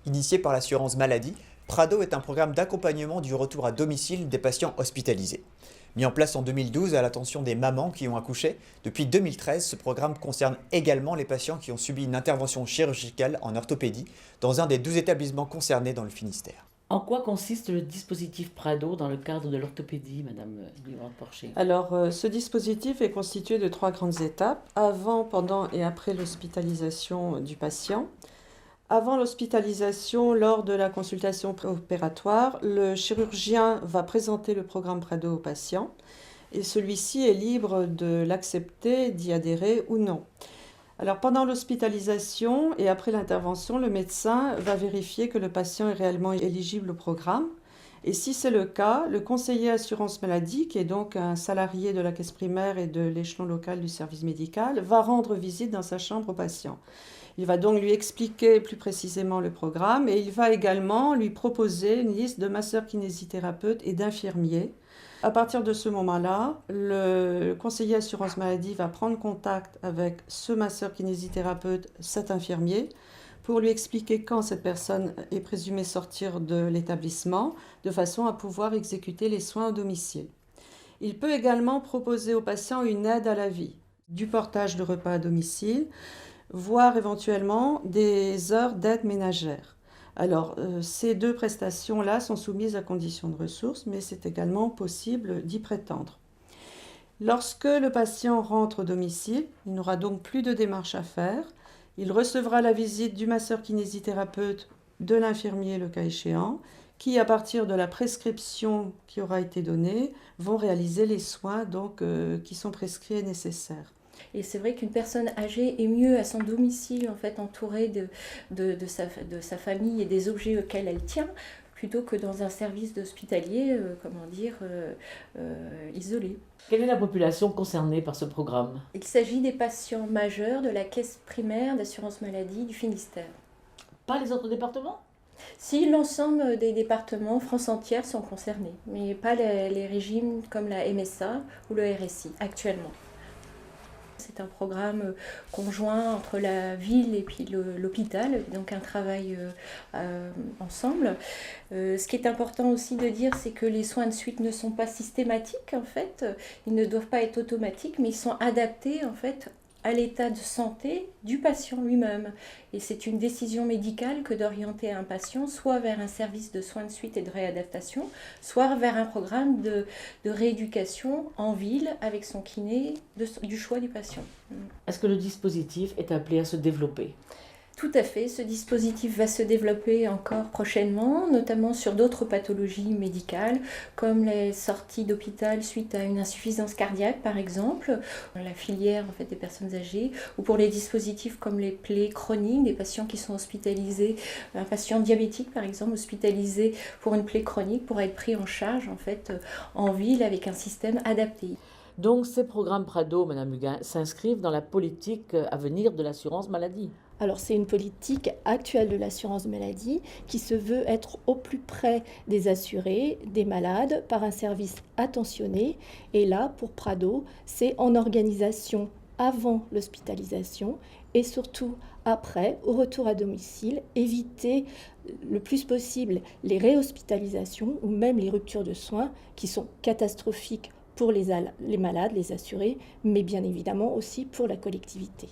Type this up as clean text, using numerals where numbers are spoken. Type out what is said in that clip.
Initié par l'assurance maladie, Prado est un programme d'accompagnement du retour à domicile des patients hospitalisés. Mis en place en 2012 à l'attention des mamans qui ont accouché, depuis 2013, ce programme concerne également les patients qui ont subi une intervention chirurgicale en orthopédie dans un des 12 établissements concernés dans le Finistère. En quoi consiste le dispositif Prado dans le cadre de l'orthopédie, Madame Livre-Porcher? Alors, ce dispositif est constitué de trois grandes étapes, avant, pendant et après l'hospitalisation du patient. Avant l'hospitalisation, lors de la consultation préopératoire, le chirurgien va présenter le programme Prado au patient et celui-ci est libre de l'accepter, d'y adhérer ou non. Alors pendant l'hospitalisation et après l'intervention, le médecin va vérifier que le patient est réellement éligible au programme. Et si c'est le cas, le conseiller assurance maladie, qui est donc un salarié de la caisse primaire et de l'échelon local du service médical, va rendre visite dans sa chambre au patient. Il va donc lui expliquer plus précisément le programme et il va également lui proposer une liste de masseurs kinésithérapeutes et d'infirmiers. À partir de ce moment-là, le conseiller assurance maladie va prendre contact avec ce masseur kinésithérapeute, cet infirmier, pour lui expliquer quand cette personne est présumée sortir de l'établissement, de façon à pouvoir exécuter les soins au domicile. Il peut également proposer au patient une aide à la vie, du portage de repas à domicile, voire éventuellement des heures d'aide ménagère. Alors, ces deux prestations-là sont soumises à conditions de ressources, mais c'est également possible d'y prétendre. Lorsque le patient rentre au domicile, il n'aura donc plus de démarche à faire. Il recevra la visite du masseur kinésithérapeute, de l'infirmier le cas échéant, qui, à partir de la prescription qui aura été donnée, vont réaliser les soins qui sont prescrits et nécessaires. Et c'est vrai qu'une personne âgée est mieux à son domicile, en fait, entourée de sa famille et des objets auxquels elle tient, plutôt que dans un service hospitalier, isolé. Quelle est la population concernée par ce programme? Il s'agit des patients majeurs de la caisse primaire d'assurance maladie du Finistère. Pas les autres départements? Si l'ensemble des départements, France entière, sont concernés, mais pas les régimes comme la MSA ou le RSI actuellement. C'est un programme conjoint entre la ville et puis l'hôpital, donc un travail ensemble. Ce qui est important aussi de dire, c'est que les soins de suite ne sont pas systématiques en fait, ils ne doivent pas être automatiques, mais ils sont adaptés en fait à l'état de santé du patient lui-même. Et c'est une décision médicale que d'orienter un patient soit vers un service de soins de suite et de réadaptation, soit vers un programme de rééducation en ville avec son kiné du choix du patient. Est-ce que le dispositif est appelé à se développer? Tout à fait, ce dispositif va se développer encore prochainement, notamment sur d'autres pathologies médicales, comme les sorties d'hôpital suite à une insuffisance cardiaque par exemple, la filière en fait, des personnes âgées, ou pour les dispositifs comme les plaies chroniques, des patients qui sont hospitalisés, un patient diabétique par exemple, hospitalisé pour une plaie chronique, pourra être pris en charge en fait en ville avec un système adapté. Donc ces programmes Prado, Madame Huguin, s'inscrivent dans la politique à venir de l'assurance maladie. Alors c'est une politique actuelle de l'assurance maladie qui se veut être au plus près des assurés, des malades, par un service attentionné. Et là, pour Prado, c'est en organisation avant l'hospitalisation et surtout après, au retour à domicile, éviter le plus possible les réhospitalisations ou même les ruptures de soins qui sont catastrophiques pour les malades, les assurés, mais bien évidemment aussi pour la collectivité.